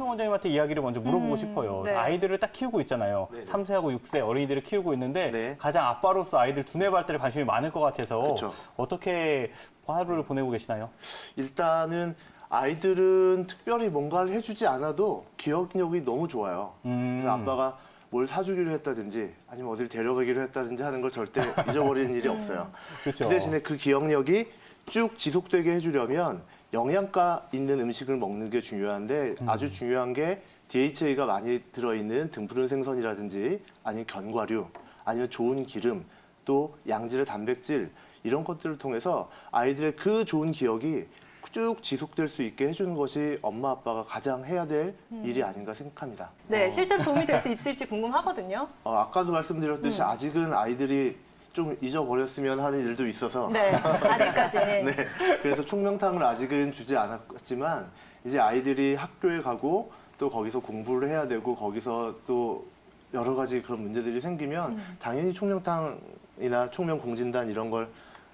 정성 원장님한테 이야기를 먼저 물어보고 싶어요. 네. 아이들을 딱 키우고 있잖아요. 네네. 3세하고 6세 어린이들을 키우고 있는데 네. 가장 아빠로서 아이들 두뇌 발달에 관심이 많을 것 같아서 그쵸. 어떻게 하루를 보내고 계시나요? 일단은 아이들은 특별히 뭔가를 해주지 않아도 기억력이 너무 좋아요. 그래서 아빠가 뭘 사주기로 했다든지 아니면 어디를 데려가기로 했다든지 하는 걸 절대 잊어버리는 일이 없어요. 그렇죠. 그 대신에 그 기억력이 쭉 지속되게 해주려면 영양가 있는 음식을 먹는 게 중요한데 아주 중요한 게 DHA가 많이 들어있는 등푸른 생선이라든지 아니면 견과류 아니면 좋은 기름 또 양질의 단백질 이런 것들을 통해서 아이들의 그 좋은 기억이 쭉 지속될 수 있게 해주는 것이 엄마 아빠가 가장 해야 될 일이 아닌가 생각합니다. 네, 실제로 도움이 될 수 있을지 궁금하거든요. 아까도 말씀드렸듯이 아직은 아이들이 좀 잊어버렸으면 하는 일도 있어서 네, 아직까지. 네, 그래서 총명탕을 아직은 주지 않았지만 이제 아이들이 학교에 가고 또 거기서 공부를 해야 되고 거기서 또 여러 가지 그런 문제들이 생기면 당연히 총명탕이나 총명공진단 이런 걸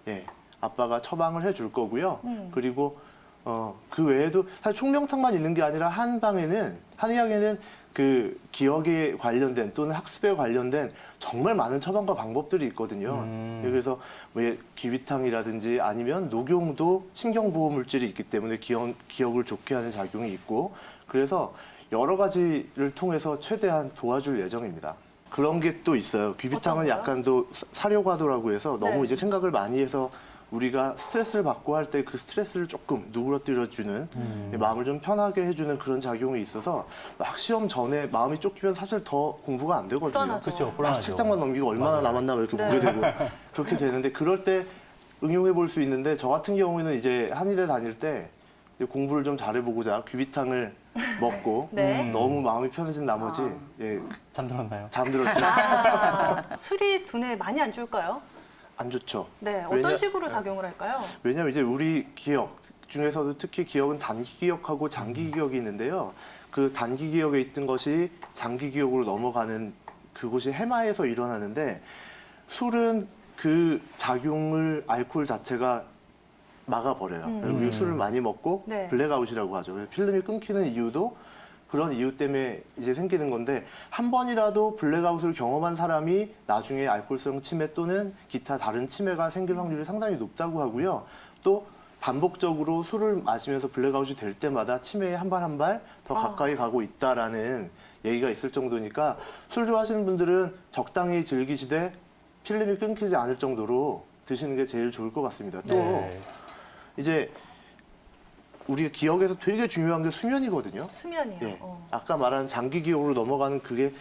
예, 아빠가 처방을 해줄 거고요. 그리고 그 외에도 사실 총명탕만 있는 게 아니라 한 의학에는 그 기억에 관련된 또는 학습에 관련된 정말 많은 처방과 방법들이 있거든요. 예, 그래서 왜 기위탕이라든지 아니면 녹용도 신경보호 물질이 있기 때문에 기억을 좋게 하는 작용이 있고 그래서 여러 가지를 통해서 최대한 도와줄 예정입니다. 그런 게 또 있어요. 귀비탕은 어떤 거요? 약간 또 사료과도라고 해서 너무 네. 이제 생각을 많이 해서 우리가 스트레스를 받고 할 때 그 스트레스를 조금 누그러뜨려주는 마음을 좀 편하게 해주는 그런 작용이 있어서 막 시험 전에 마음이 쫓기면 사실 더 공부가 안 되거든요. 불안하죠. 그렇죠. 막 불안하죠. 책장만 넘기고 얼마나 맞아요. 남았나 이렇게 네. 보게 되고 그렇게 되는데 그럴 때 응용해 볼 수 있는데 저 같은 경우에는 이제 한의대 다닐 때 이제 공부를 좀 잘해보고자 귀비탕을 먹고 네. 너무 마음이 편해진 나머지 예, 잠들었나요? 잠들었죠. 술이 두뇌에 많이 안 좋을까요? 안 좋죠. 네, 어떤 식으로 작용을 할까요? 왜냐하면 이제 우리 기억 중에서도 특히 기억은 단기 기억하고 장기 기억이 있는데요. 그 단기 기억에 있던 것이 장기 기억으로 넘어가는 그곳이 해마에서 일어나는데 술은 그 작용을 알코올 자체가 막아버려요. 우리 술을 많이 먹고 네. 블랙아웃이라고 하죠. 그래서 필름이 끊기는 이유도 그런 이유 때문에 이제 생기는 건데 한 번이라도 블랙아웃을 경험한 사람이 나중에 알코올성 치매 또는 기타 다른 치매가 생길 확률이 상당히 높다고 하고요. 또 반복적으로 술을 마시면서 블랙아웃이 될 때마다 치매에 한 발 한 발 더 가까이 가고 있다라는 얘기가 있을 정도니까 술 좋아하시는 분들은 적당히 즐기시되 필름이 끊기지 않을 정도로 드시는 게 제일 좋을 것 같습니다. 또 네. 이제 우리가 기억에서 되게 중요한 게 수면이거든요. 수면이요. 예. 아까 말한 장기 기억으로 넘어가는 그게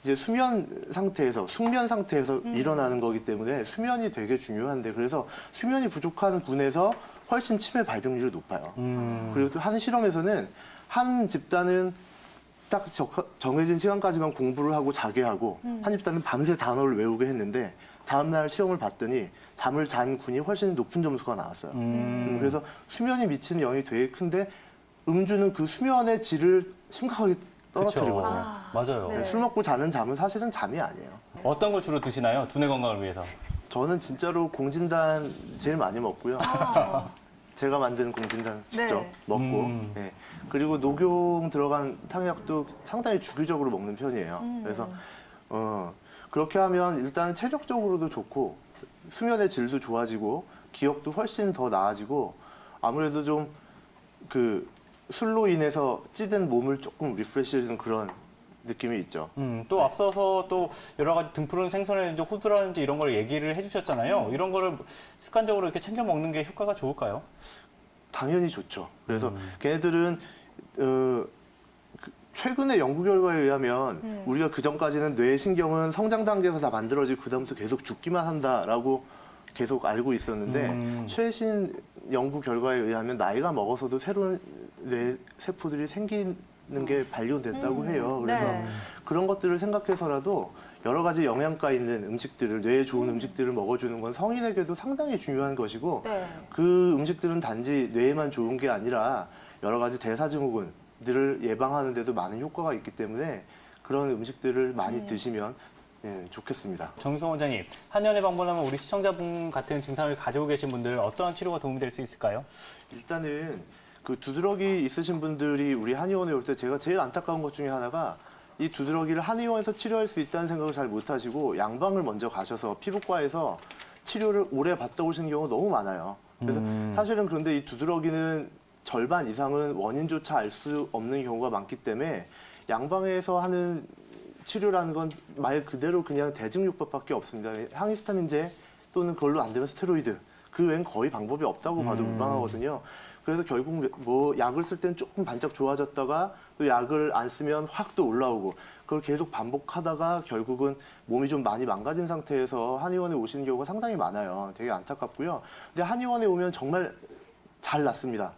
이제 숙면 상태에서 일어나는 거기 때문에 수면이 되게 중요한데 그래서 수면이 부족한 군에서 훨씬 치매 발병률이 높아요. 그리고 또 한 실험에서는 한 집단은 딱 정해진 시간까지만 공부를 하고 자게 하고 한 집단은 밤새 단어를 외우게 했는데 다음날 시험을 봤더니 잠을 잔 군이 훨씬 높은 점수가 나왔어요. 그래서 수면이 미치는 영향이 되게 큰데 음주는 그 수면의 질을 심각하게 떨어뜨리거든요. 맞아요. 네. 술 먹고 자는 잠은 사실은 잠이 아니에요. 어떤 걸 주로 드시나요? 두뇌 건강을 위해서. 저는 진짜로 공진단 제일 많이 먹고요. 제가 만든 공진단 직접 네. 먹고 예. 그리고 녹용 들어간 탕약도 상당히 주기적으로 먹는 편이에요. 그래서 그렇게 하면 일단 체력적으로도 좋고 수면의 질도 좋아지고 기억도 훨씬 더 나아지고 아무래도 좀 그 술로 인해서 찌든 몸을 조금 리프레시해주는 그런 느낌이 있죠. 또 앞서서 또 여러 가지 등푸른 생선이라든지 호두라든지 이런 걸 얘기를 해주셨잖아요. 이런 거를 습관적으로 이렇게 챙겨 먹는 게 효과가 좋을까요? 당연히 좋죠. 그래서 걔네들은 최근의 연구 결과에 의하면 우리가 그 전까지는 뇌 신경은 성장 단계에서 다 만들어지고 그다음부터 계속 죽기만 한다라고 계속 알고 있었는데 최신 연구 결과에 의하면 나이가 먹어서도 새로운 뇌 세포들이 생기는 게 발견됐다고 해요. 그래서 네. 그런 것들을 생각해서라도 여러 가지 영양가 있는 음식들을 뇌에 좋은 음식들을 먹어주는 건 성인에게도 상당히 중요한 것이고 네. 그 음식들은 단지 뇌에만 좋은 게 아니라 여러 가지 대사증후군들을 예방하는 데도 많은 효과가 있기 때문에 그런 음식들을 많이 드시면 예, 좋겠습니다. 정유성 원장님, 한의원에 방문하면 우리 시청자분 같은 증상을 가지고 계신 분들 어떠한 치료가 도움이 될 수 있을까요? 일단은 그 두드러기 있으신 분들이 우리 한의원에 올 때 제가 제일 안타까운 것 중에 하나가 이 두드러기를 한의원에서 치료할 수 있다는 생각을 잘 못하시고 양방을 먼저 가셔서 피부과에서 치료를 오래 받다 오시는 경우가 너무 많아요. 그래서 사실은 그런데 이 두드러기는 절반 이상은 원인조차 알 수 없는 경우가 많기 때문에 양방에서 하는 치료라는 건 말 그대로 그냥 대증요법밖에 없습니다. 항히스타민제 또는 그걸로 안 되면 스테로이드. 그 외엔 거의 방법이 없다고 봐도 무방하거든요. 그래서 결국 뭐 약을 쓸 때는 조금 반짝 좋아졌다가 또 약을 안 쓰면 확 또 올라오고 그걸 계속 반복하다가 결국은 몸이 좀 많이 망가진 상태에서 한의원에 오시는 경우가 상당히 많아요. 되게 안타깝고요. 근데 한의원에 오면 정말 잘 낫습니다.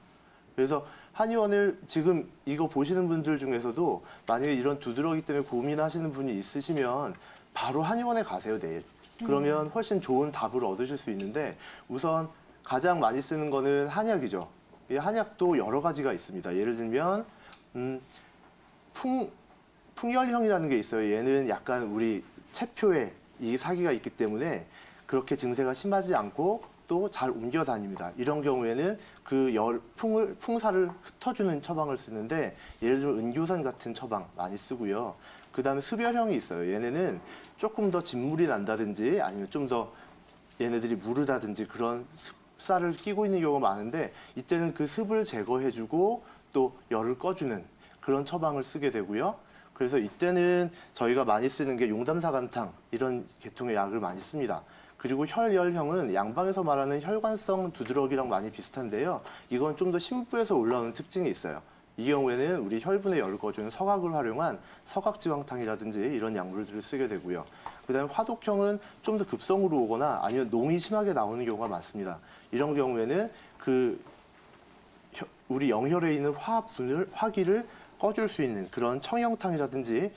그래서 한의원을 지금 이거 보시는 분들 중에서도 만약에 이런 두드러기 때문에 고민하시는 분이 있으시면 바로 한의원에 가세요, 내일. 그러면 훨씬 좋은 답을 얻으실 수 있는데 우선 가장 많이 쓰는 거는 한약이죠. 이 한약도 여러 가지가 있습니다. 예를 들면 풍열형이라는 게 있어요. 얘는 약간 우리 체표에 이 사기가 있기 때문에 그렇게 증세가 심하지 않고 또 잘 옮겨 다닙니다. 이런 경우에는 그 풍사를 흩어주는 처방을 쓰는데 예를 들면 은교산 같은 처방 많이 쓰고요. 그 다음에 습열형이 있어요. 얘네는 조금 더 진물이 난다든지 아니면 좀 더 얘네들이 무르다든지 그런 습사를 끼고 있는 경우가 많은데 이때는 그 습을 제거해주고 또 열을 꺼주는 그런 처방을 쓰게 되고요. 그래서 이때는 저희가 많이 쓰는 게 용담사간탕 이런 계통의 약을 많이 씁니다. 그리고 혈열형은 양방에서 말하는 혈관성 두드러기랑 많이 비슷한데요. 이건 좀 더 심부에서 올라오는 특징이 있어요. 이 경우에는 우리 혈분의 열을 꺼주는 서각을 활용한 서각지방탕이라든지 이런 약물들을 쓰게 되고요. 그다음에 화독형은 좀 더 급성으로 오거나 아니면 농이 심하게 나오는 경우가 많습니다. 이런 경우에는 우리 영혈에 있는 화기를 꺼줄 수 있는 그런 청형탕이라든지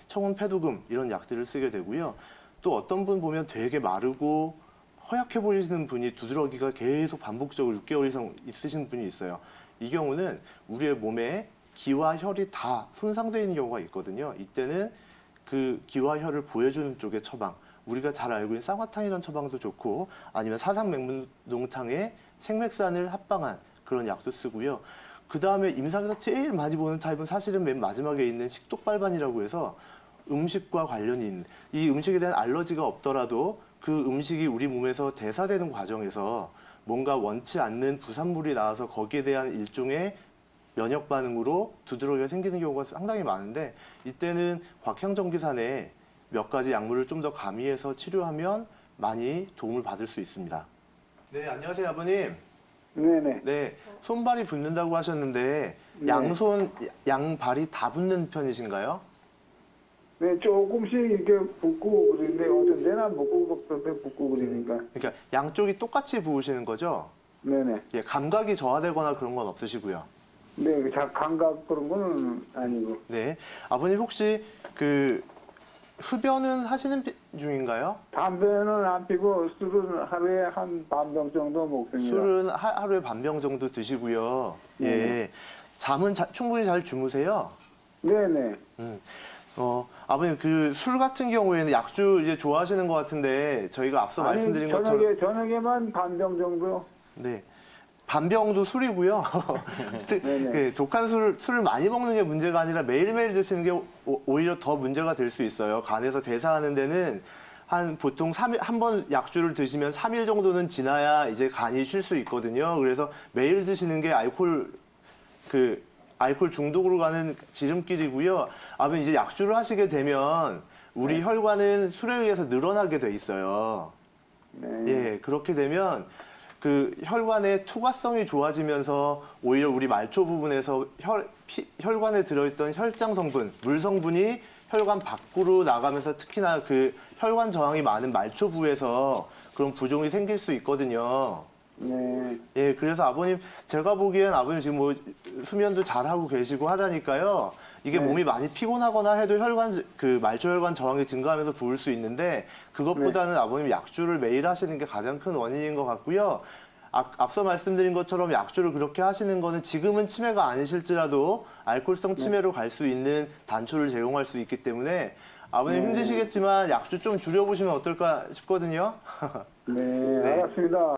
청운 패도금 이런 약들을 쓰게 되고요. 또 어떤 분 보면 되게 마르고 허약해 보이시는 분이 두드러기가 계속 반복적으로 6개월 이상 있으신 분이 있어요. 이 경우는 우리의 몸에 기와 혈이 다 손상되어 있는 경우가 있거든요. 이때는 그 기와 혈을 보여주는 쪽의 처방, 우리가 잘 알고 있는 쌍화탕이라는 처방도 좋고 아니면 사상맹문동탕에 생맥산을 합방한 그런 약도 쓰고요. 그 다음에 임상에서 제일 많이 보는 타입은 사실은 맨 마지막에 있는 식독발반이라고 해서 음식과 관련이 있는 이 음식에 대한 알러지가 없더라도 그 음식이 우리 몸에서 대사되는 과정에서 뭔가 원치 않는 부산물이 나와서 거기에 대한 일종의 면역 반응으로 두드러기가 생기는 경우가 상당히 많은데 이때는 곽향정기산에 몇 가지 약물을 좀 더 가미해서 치료하면 많이 도움을 받을 수 있습니다. 네, 안녕하세요, 아버님. 네네. 네, 손발이 붓는다고 하셨는데 네. 양손, 양발이 다 붓는 편이신가요? 네, 조금씩 이렇게 붓고 그러는데 어떤 데는 안 붓고 어떤 데 붓고 그러니까. 그러니까 양쪽이 똑같이 부으시는 거죠? 네네. 예, 감각이 저하되거나 그런 건 없으시고요. 네, 감각 그런 거는 아니고. 네, 아버님 혹시 그 흡연은 하시는 중인가요? 담배는 안 피고 술은 하루에 한 반병 정도 먹습니다. 술은 하루에 반병 정도 드시고요. 예, 네. 잠은 충분히 잘 주무세요? 네네. 아버님 그 술 같은 경우에는 약주 이제 좋아하시는 것 같은데 저희가 앞서 말씀드린 것처럼 저녁에만 반병 정도. 네. 반병도 술이고요. 네네. 그 독한 술을 많이 먹는 게 문제가 아니라 매일매일 드시는 게 오히려 더 문제가 될 수 있어요. 간에서 대사하는 데는 보통 3일, 한 번 약주를 드시면 3일 정도는 지나야 이제 간이 쉴 수 있거든요. 그래서 매일 드시는 게 알코올 중독으로 가는 지름길이고요. 아버님 이제 약주를 하시게 되면 우리 혈관은 술에 의해서 늘어나게 돼 있어요. 네. 예, 그렇게 되면 그 혈관의 투과성이 좋아지면서 오히려 우리 말초 부분에서 혈관에 들어있던 혈장 성분, 물 성분이 혈관 밖으로 나가면서 특히나 그 혈관 저항이 많은 말초부에서 그런 부종이 생길 수 있거든요. 네. 예, 그래서 아버님, 제가 보기엔 아버님 지금 뭐 수면도 잘하고 계시고 하자니까요. 이게 네. 몸이 많이 피곤하거나 해도 말초 혈관 저항이 증가하면서 부을 수 있는데 그것보다는 아버님 약주를 매일 하시는 게 가장 큰 원인인 것 같고요. 앞서 말씀드린 것처럼 약주를 그렇게 하시는 거는 지금은 치매가 아니실지라도 알코올성 치매로 갈 수 있는 단초를 제공할 수 있기 때문에 아버님 힘드시겠지만 약주 좀 줄여보시면 어떨까 싶거든요. 네, 알았습니다.